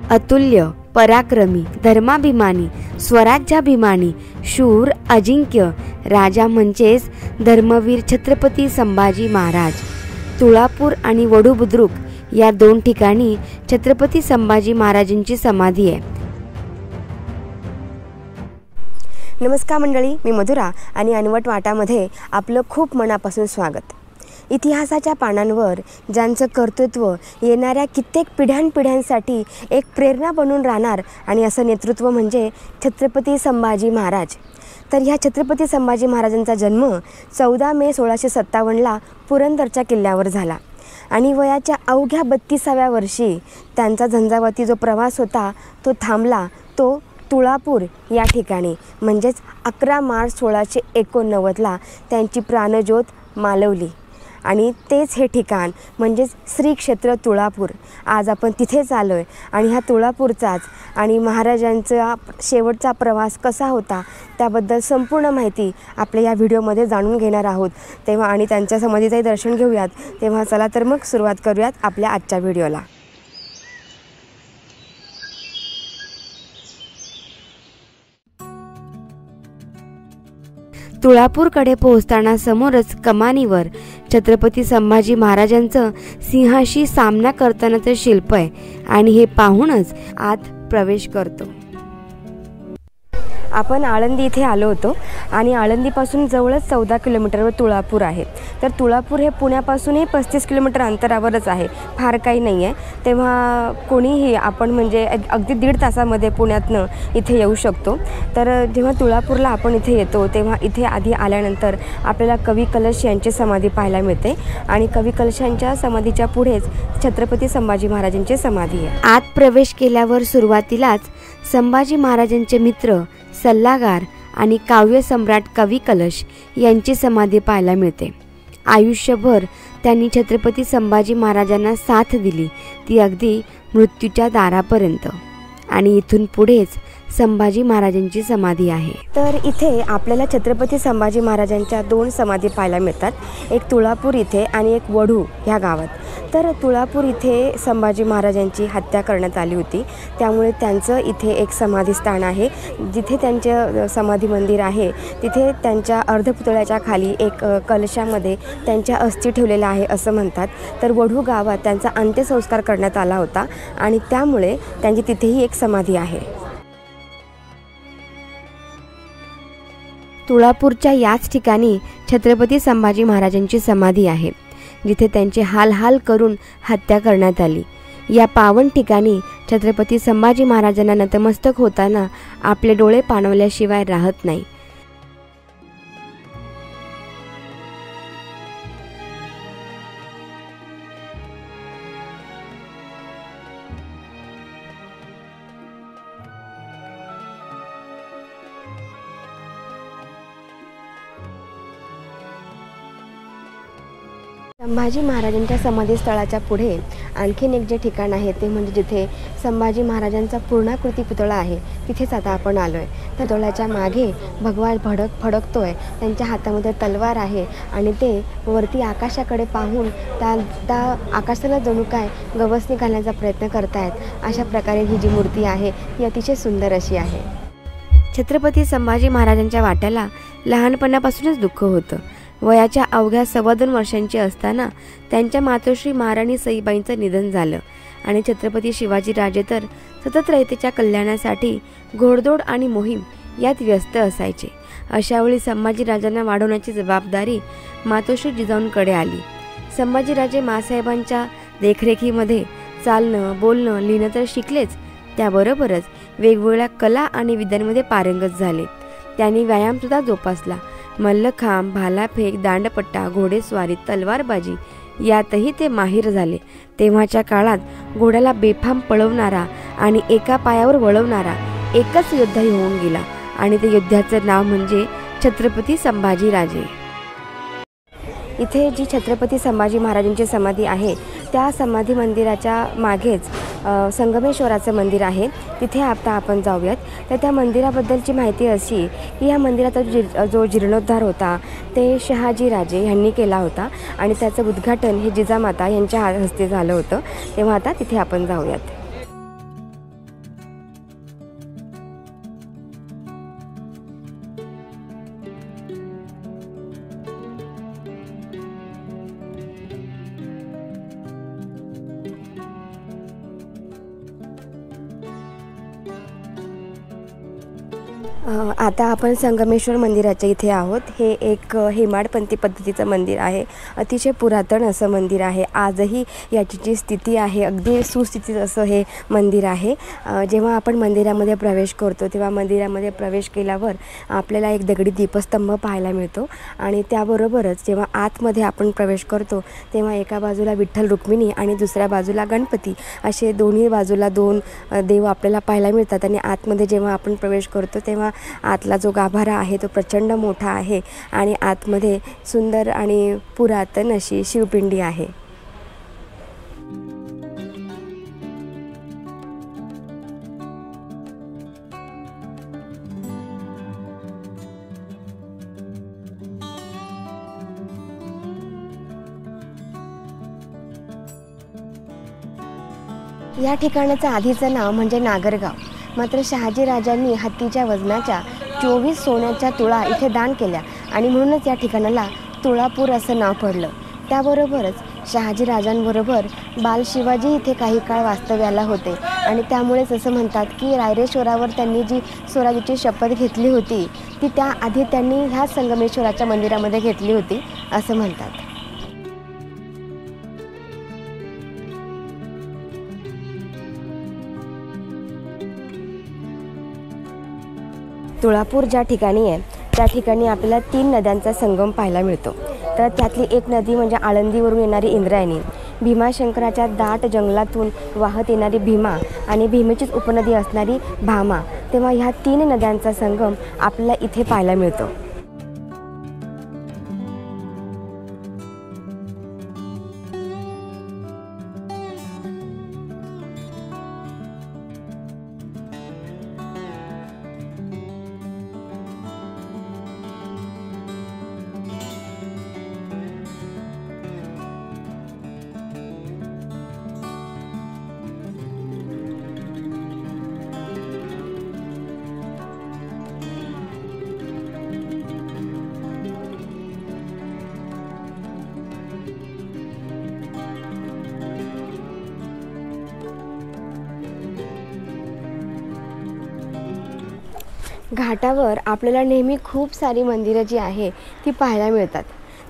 अतुल्य, पराक्रमी, धर्माभिमानी, स्वराज्याभिमानी, शूर, अजिंक्य राजा म्हणजेच धर्मवीर छत्रपती संभाजी महाराज। तुळापूर आणि वडूबुद्रुक या 2 ठिकाणी छत्रपती संभाजी महाराजांची समाधी आहे। नमस्कार मंडळी, मी मधुरा आणि अनवट वाटामध्ये आपलं खूप मनापासून स्वागत। इतिहासाच्या पानांवर ज्यांचं कर्तृत्व येणाऱ्या कित्येक पिढ्यानपिढ्यांसाठी एक प्रेरणा बनून राहणार आणि असं नेतृत्व म्हणजे छत्रपती संभाजी महाराज। तर ह्या छत्रपती संभाजी महाराजांचा जन्म 14 मे 1657ला पुरंदरच्या किल्ल्यावर झाला आणि वयाच्या अवघ्या 32व्या वर्षी त्यांचा झंझावाती जो प्रवास होता तो थांबला, तो तुळापूर या ठिकाणी। म्हणजेच 11 मार्च 1689ला त्यांची प्राणज्योत मालवली आणि तेच हे ठिकाण म्हणजेच श्री क्षेत्र तुळापूर। आज आपण तिथेच आलो आहे आणि ह्या तुळापूरचाच आणि महाराजांचा शेवटचा प्रवास कसा होता त्याबद्दल संपूर्ण माहिती आपल्या या व्हिडिओमध्ये जाणून घेणार आहोत। तेव्हा आणि त्यांच्या समाधीचंही दर्शन घेऊयात। तेव्हा चला तर मग सुरुवात करूयात आपल्या आजच्या व्हिडिओला। तुळापूरकडे पोहोचताना समोरच कमानीवर छत्रपती संभाजी महाराजांचं सिंहाशी सामना करतानाचं शिल्प आहे आणि हे पाहूनच आत प्रवेश करतो। आपण आळंदी इथे आलो होतो आणि आळंदीपासून जवळच 14 किलोमीटरवर तुळापूर आहे। तर तुळापूर हे पुण्यापासूनही 35 किलोमीटर अंतरावरच आहे, फार काही नाही आहे। तेव्हा कोणीही आपण म्हणजे अगदी 1.5 तासामध्ये पुण्यातनं इथे येऊ शकतो। तर जेव्हा तुळापूरला आपण इथे येतो तेव्हा इथे आधी आल्यानंतर आपल्याला कवी कलश यांची समाधी पाहायला मिळते आणि कवी कलशांच्या समाधीच्या पुढेच छत्रपती संभाजी महाराजांची समाधी आहे। आत प्रवेश केल्यावर सुरुवातीलाच संभाजी महाराजांचे मित्र, सल्लागार आणि काव्य सम्राट कवी कलश यांची समाधी पाहायला मिळते। आयुष्यभर त्यांनी छत्रपती संभाजी महाराजांना साथ दिली, ती अगदी मृत्यूच्या दारापर्यंत। आणि इथून पुढेच संभाजी महाराजांची समाधी आहे। तर इथे आपल्याला छत्रपती संभाजी महाराजांच्या 2 समाधी पाहायला मिळतात, एक तुळापूर इथे आणि एक वढू ह्या गावात। तर तुळापूर इथे संभाजी महाराजांची हत्या करण्यात आली होती, त्यामुळे त्यांचं इथे एक समाधीस्थान आहे। जिथे त्यांचे समाधी मंदिर आहे तिथे त्यांच्या अर्धपुतळ्याच्या खाली एक कलशामध्ये त्यांच्या अस्थी ठेवलेल्या आहे असं म्हणतात। तर वढू गावात त्यांचा अंत्यसंस्कार करण्यात आला होता आणि त्यामुळे त्यांची तिथेही एक समाधी आहे। तुळापूरच्या याच ठिकाणी छत्रपती संभाजी महाराजांची समाधी आहे, जिथे त्यांचे हाल करून हत्या करण्यात आली। या पावन ठिकाणी छत्रपती संभाजी महाराजांना नतमस्तक होताना आपले डोळे पाणवल्याशिवाय राहत नाही। संभाजी महाराजांच्या समाधीस्थळाच्या पुढे आणखीन एक जे ठिकाण आहे ते म्हणजे जिथे संभाजी महाराजांचा पूर्णाकृती पुतळा आहे तिथेच आता आपण आलो आहे। त्या पुतळ्याच्या मागे भगवा फडकतो आहे, त्यांच्या हातामध्ये तलवार आहे आणि ते वरती आकाशाकडे पाहून त्या आकाशाला जणू काय गवसणी घालण्याचा प्रयत्न करतायत। अशा प्रकारे ही जी मूर्ती आहे ही अतिशय सुंदर अशी आहे। छत्रपती संभाजी महाराजांच्या वाट्याला लहानपणापासूनच दुःख होतं। वयाच्या अवघ्या 2.25 वर्षांची असताना त्यांच्या मातोश्री महाराणी सईबाईंचं निधन झालं आणि छत्रपती शिवाजीराजे तर सतत रयतेच्या कल्याणासाठी घोडदौड आणि मोहीम यात व्यस्त असायचे। अशावेळी संभाजीराजांना वाढवण्याची जबाबदारी मातोश्री जिजाऊंकडे आली। संभाजीराजे मासाहेबांच्या देखरेखीमध्ये चालणं, बोलणं, लिहिणं तर शिकलेच, त्याबरोबरच वेगवेगळ्या कला आणि विद्यांमध्ये पारंगत झाले। त्यांनी व्यायामसुद्धा जोपासला। मल्लखांब, भालाफेक, दांडपट्टा, घोडेस्वारी, तलवारबाजी यातही ते माहीर झाले। तेव्हाच्या काळात घोड्याला बेफाम पळवणारा आणि एका पायावर वळवणारा एकच योद्धा होऊन गेला आणि ते योद्ध्याचं नाव म्हणजे छत्रपती संभाजीराजे। इथे जी छत्रपती संभाजी महाराजांची समाधी आहे त्या समाधी मंदिराच्या मागेच संगमेश्वराचं मंदिर आहे, तिथे आता आपण जाऊयात। तर त्या मंदिराबद्दलची माहिती अशी की या मंदिराचा जो जीर्णोद्धार होता ते शहाजीराजे यांनी केला होता आणि त्याचं उद्घाटन हे जिजामाता यांच्या हस्ते झालं होतं। तेव्हा आता तिथे आपण जाऊयात। आता आपण संगमेश्वर मंदिराच्या इथे आहोत. हे एक हेमाडपंथी पद्धतीचं मंदिर आहे. अतिशय पुरातन असं मंदिर आहे. आजही याची जी स्थिती आहे अगदी सुस्थितीत असं हे मंदिर आहे. जेव्हा आपण मंदिरामध्ये प्रवेश करतो तेव्हा मंदिरामध्ये प्रवेश केल्यावर आपल्याला एक दगडी दीपस्तंभ पाहायला मिळतो आणि त्याबरोबरच जेव्हा आतमध्ये आपण प्रवेश करतो तेव्हा एका बाजूला विठ्ठल रुक्मिणी आणि दुसऱ्या बाजूला गणपती असे दोन्ही बाजूला दोन देव आपल्याला पाहायला मिळतात. आणि आतमध्ये जेव्हा आपण प्रवेश करतो तेव्हा आतला जो गाभारा आहे तो प्रचंड मोठा आहे आणि आतमध्ये सुंदर आणि पुरातन अशी शिवपिंडी आहे. या ठिकाणाचं आधीचं नाव म्हणजे नागरगाव. मात्र शहाजी राजांनी हत्तीच्या वजनाच्या 24 सोन्याच्या तुळा इथे दान केल्या आणि म्हणूनच या ठिकाणाला तुळापूर असं नाव पडलं. त्याबरोबरच शहाजी राजांबरोबर बाल शिवाजी इथे काही काळ वास्तव्याला होते आणि त्यामुळेच असं म्हणतात की रायरेश्वरावर त्यांनी जी स्वराज्याची शपथ घेतली होती ती त्याआधी त्यांनी ह्या संगमेश्वराच्या मंदिरामध्ये घेतली होती असं म्हणतात. तुळापूर ज्या ठिकाणी आहे त्या ठिकाणी आपल्याला 3 नद्यांचा संगम पाहायला मिळतो. तर त्यातली एक नदी म्हणजे आळंदीवरून येणारी इंद्रायणी, भीमाशंकराच्या दाट जंगलातून वाहत येणारी भीमा आणि भीमेचीच उपनदी असणारी भामा. तेव्हा ह्या 3 नद्यांचा संगम आपल्याला इथे पाहायला मिळतो. घाटावर आपल्याला नेहमी खूप सारी मंदिरं जी आहे ती पाहायला मिळतात.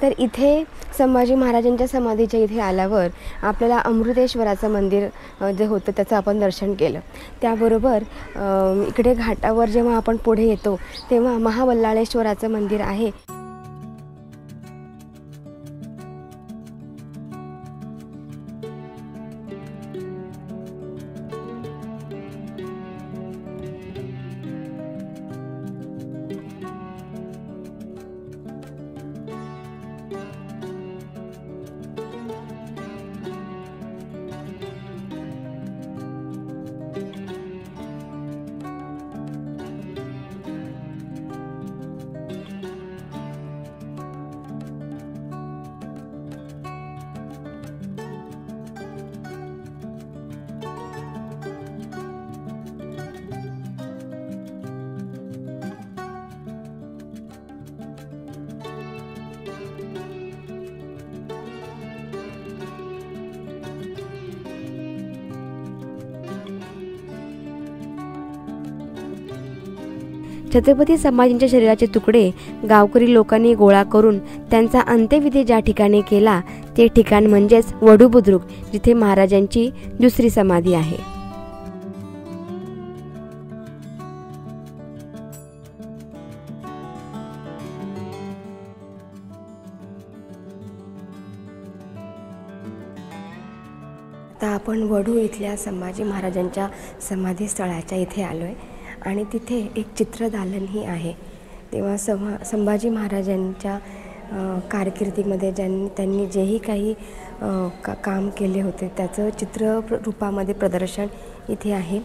तर इथे संभाजी महाराजांच्या समाधीच्या इथे आल्यावर आपल्याला अमृतेश्वराचं मंदिर जे होतं त्याचं आपण दर्शन केलं. त्याबरोबर इकडे घाटावर जेव्हा आपण पुढे येतो तेव्हा महाबल्लाळेश्वराचं मंदिर आहे. छत्रपती संभाजींच्या शरीराचे तुकडे गावकरी लोकांनी गोळा करून त्यांचा अंत्यविधी ज्या ठिकाणी केला ते ठिकाण म्हणजेच वढू बुद्रुक, जिथे महाराजांची दुसरी समाधी आहे. आता आपण वढू इथल्या संभाजी महाराजांच्या समाधी स्थळाच्या इथे आलो आहे आणि तिथे एक चित्रदालनही आहे. तेव्हा संभाजी महाराजांच्या कारकिर्दीमध्ये त्यांनी जेही काही काम केले होते त्याचं चित्र रूपामध्ये प्रदर्शन इथे आहे.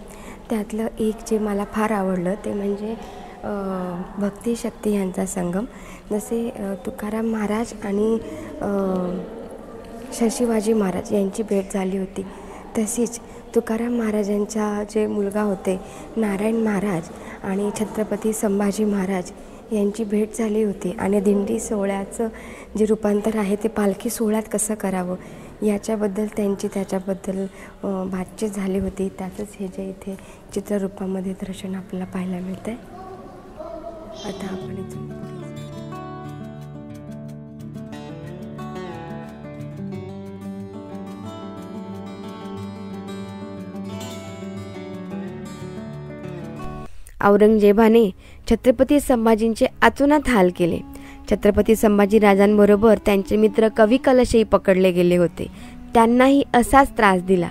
त्यातलं एक जे मला फार आवडलं ते म्हणजे भक्ती शक्ती यांचा संगम. जसे तुकाराम महाराज आणि शिवाजी महाराज यांची भेट झाली होती तशीच तुकाराम महाराजांचा जे मुलगा होते नारायण महाराज आणि छत्रपती संभाजी महाराज यांची भेट झाली होती आणि दिंडी सोहळ्याचं जे रूपांतर आहे ते पालखी सोहळ्यात कसं करावं याच्याबद्दल त्याच्याबद्दल बातचीत झाली होती. त्याचंच हे जे इथे चित्ररूपामध्ये दर्शन आपल्याला पाहायला मिळतं आहे. आता आपण इथून औरंगजेबाने छत्रपती संभाजींचे अतोनात हाल केले. छत्रपती संभाजी राजांबरोबर त्यांचे मित्र कवी कलशही पकडले गेले होते. त्यांनाही असाच त्रास दिला.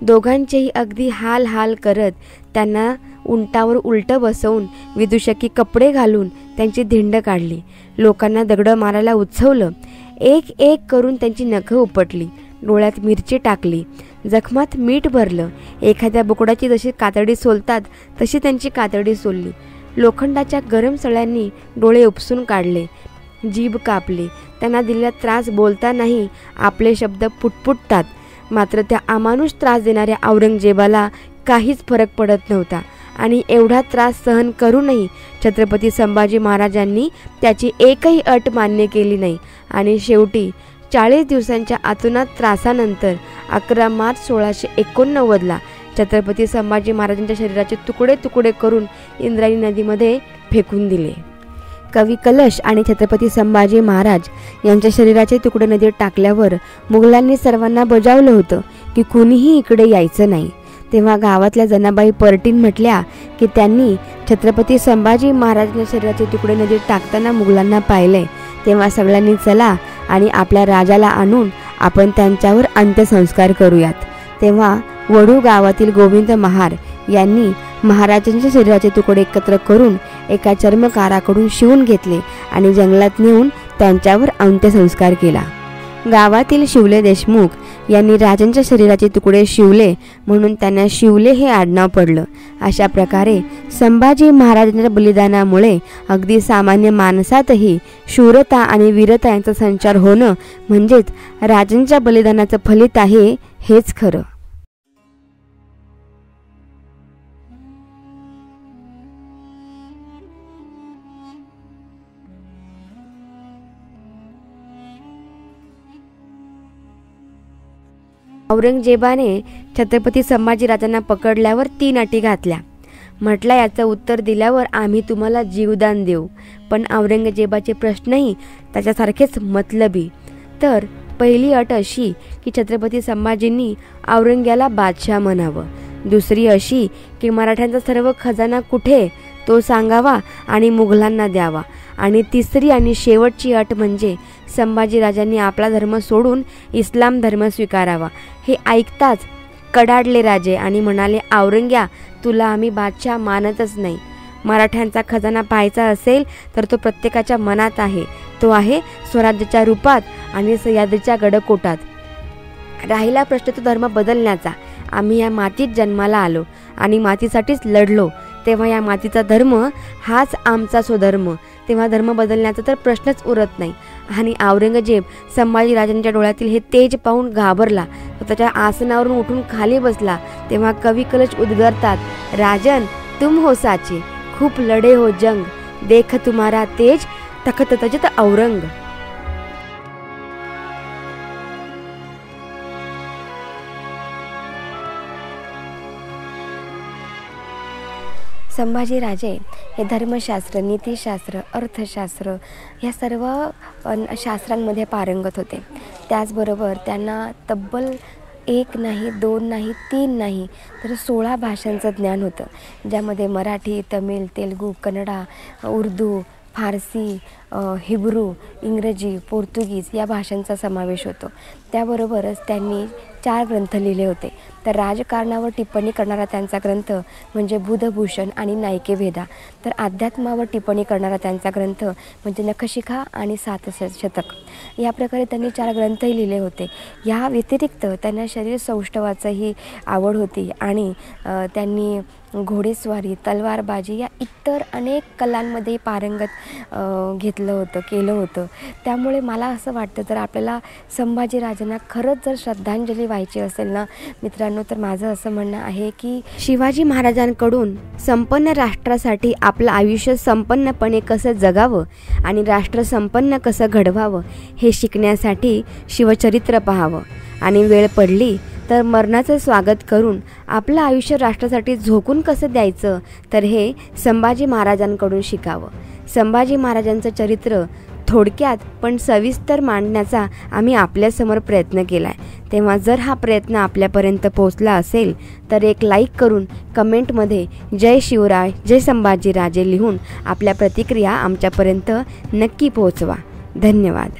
दोघांचेही अगदी हाल हाल करत त्यांना उंटावर उलटं बसवून विदूषकी कपडे घालून त्यांची धिंड काढली. लोकांना दगडं मारायला उत्सवलं. एक एक करून त्यांची नखं उपटली. डोळ्यात मिरची टाकली. जखमात मीठ भरलं. एखाद्या बोकडाची जशी कातडी सोलतात तशी त्यांची कातडी सोलली. लोखंडाच्या गरम सळ्यांनी डोळे उपसून काढले. जीभ कापली. त्यांना दिलेला त्रास बोलतानाही आपले शब्द पुटपुटतात. मात्र त्या अमानुष त्रास देणाऱ्या औरंगजेबाला काहीच फरक पडत नव्हता आणि एवढा त्रास सहन करूनही छत्रपती संभाजी महाराजांनी त्याची एकही अट मान्य केली नाही आणि शेवटी 40 दिवसांच्या अतोनात त्रासानंतर 11 मार्च 1689ला छत्रपती संभाजी महाराजांच्या शरीराचे तुकडे तुकडे करून इंद्रायणी नदीमध्ये फेकून दिले. कवी कलश आणि छत्रपती संभाजी महाराज यांच्या शरीराचे तुकडे नदीत टाकल्यावर मुघलांनी सर्वांना बजावलं होतं की कुणीही इकडे यायचं नाही. तेव्हा गावातल्या जनाबाई परटीन म्हटल्या की त्यांनी छत्रपती संभाजी महाराजांच्या शरीराचे तुकडे नदीत टाकताना मुघलांना पाहिले. तेव्हा सगळ्यांनी चला आणि आपल्या राजाला आणून आपण त्यांच्यावर अंत्यसंस्कार करूयात. तेव्हा वडू गावातील गोविंद महार यांनी महाराजांच्या शरीराचे तुकडे एकत्र करून एका चर्मकाराकडून शिवून घेतले आणि जंगलात नेऊन त्यांच्यावर अंत्यसंस्कार केला. गावातील शिवले देशमुख यांनी राजांच्या शरीराचे तुकडे शिवले म्हणून त्यांना शिवले हे आडनाव पडलं. अशा प्रकारे संभाजी महाराजांच्या बलिदानामुळे अगदी सामान्य माणसातही शूरता आणि वीरता यांचा संचार होणं म्हणजेच राजांच्या बलिदानाचं फलित आहे हेच खरं. औरंगजेबाने छत्रपती संभाजीराजांना पकडल्यावर 3 अटी घातल्या. म्हटलं याचं उत्तर दिल्यावर आम्ही तुम्हाला जीवदान देऊ. पण औरंगजेबाचे प्रश्नही त्याच्यासारखेच मतलबी. तर पहिली अट अशी की छत्रपती संभाजींनी औरंग्याला बादशाह म्हणावं. दुसरी अशी की मराठ्यांचा सर्व खजाना कुठे तो सांगावा आणि मुघलांना द्यावा. आणि तिसरी आणि शेवटची अट म्हणजे संभाजीराजांनी आपला धर्म सोडून इस्लाम धर्म स्वीकारावा. हे ऐकताच कडाडले राजे आणि म्हणाले, औरंग्या तुला आम्ही बादशाह मानतच नाही. मराठ्यांचा खजाना पाहायचा असेल तर तो प्रत्येकाच्या मनात आहे. तो आहे स्वराज्याच्या रूपात आणि सह्याद्रीच्या गडकोटात. राहिला प्रश्न तो धर्म बदलण्याचा. आम्ही या मातीत जन्माला आलो आणि मातीसाठीच लढलो. तेव्हा या मातीचा धर्म हाच आमचा स्वधर्म. तेव्हा धर्म बदलण्याचा तर प्रश्नच उरत नाही. आणि औरंगजेब संभाजीराजांच्या डोळ्यातील हे तेज पाहून घाबरला. तो त्याच्या आसनावरून उठून खाली बसला. तेव्हा कवी कलश उद्गारतात, राजन तुम हो साचे, खूप लढे हो जंग, देख तुम्हारा तेज तखत तजत औरंग. संभाजीराजे हे धर्मशास्त्र, नीतिशास्त्र, अर्थशास्त्र या सर्व शास्त्रांमध्ये पारंगत होते. त्याचबरोबर त्यांना तब्बल 1 नाही, 2 नाही, 3 नाही तर 16 भाषांचं ज्ञान होतं. ज्यामध्ये मराठी, तमिळ, तेलुगू, कन्नडा, उर्दू, फारसी, हिब्रू, इंग्रजी, पोर्तुगीज या भाषांचा समावेश होतो. त्याबरोबरच त्यांनी 4 ग्रंथ लिहिले होते. तर राजकारणावर टिप्पणी करणारा त्यांचा ग्रंथ म्हणजे बुधभूषण आणि नायिकेभेदा. तर अध्यात्मावर टिप्पणी करणारा त्यांचा ग्रंथ म्हणजे नखशिखा आणि 7 शतक. या प्रकारे त्यांनी 4 ग्रंथही लिहिले होते. या व्यतिरिक्त त्यांना शरीर सौष्ठवाचंही आवड होती आणि त्यांनी घोडेस्वारी, तलवारबाजी या इतर अनेक कलांमध्ये पारंगत केलं होतं. त्यामुळे मला असं वाटतं जर आपल्याला संभाजीराजांना खरंच जर श्रद्धांजली व्हायची असेल ना मित्रांनो, तर माझं असं म्हणणं आहे की शिवाजी महाराजांकडून संपन्न राष्ट्रासाठी आपलं आयुष्य संपन्नपणे कसं जगावं आणि राष्ट्र संपन्न कसं घडवावं हे शिकण्यासाठी शिवचरित्र पाहावं आणि वेळ पडली तर मरणाचं स्वागत करून आपलं आयुष्य राष्ट्रासाठी झोकून कसं द्यायचं तर हे संभाजी महाराजांकडून शिकावं. संभाजी महाराजांचं चरित्र थोडक्यात पण सविस्तर मांडण्याचा आम्ही आपल्यासमोर प्रयत्न केला आहे. तेव्हा जर हा प्रयत्न आपल्यापर्यंत पोहोचला असेल तर एक लाईक करून कमेंटमध्ये जय शिवराय, जय संभाजीराजे लिहून आपल्या प्रतिक्रिया आमच्यापर्यंत नक्की पोहोचवा. धन्यवाद.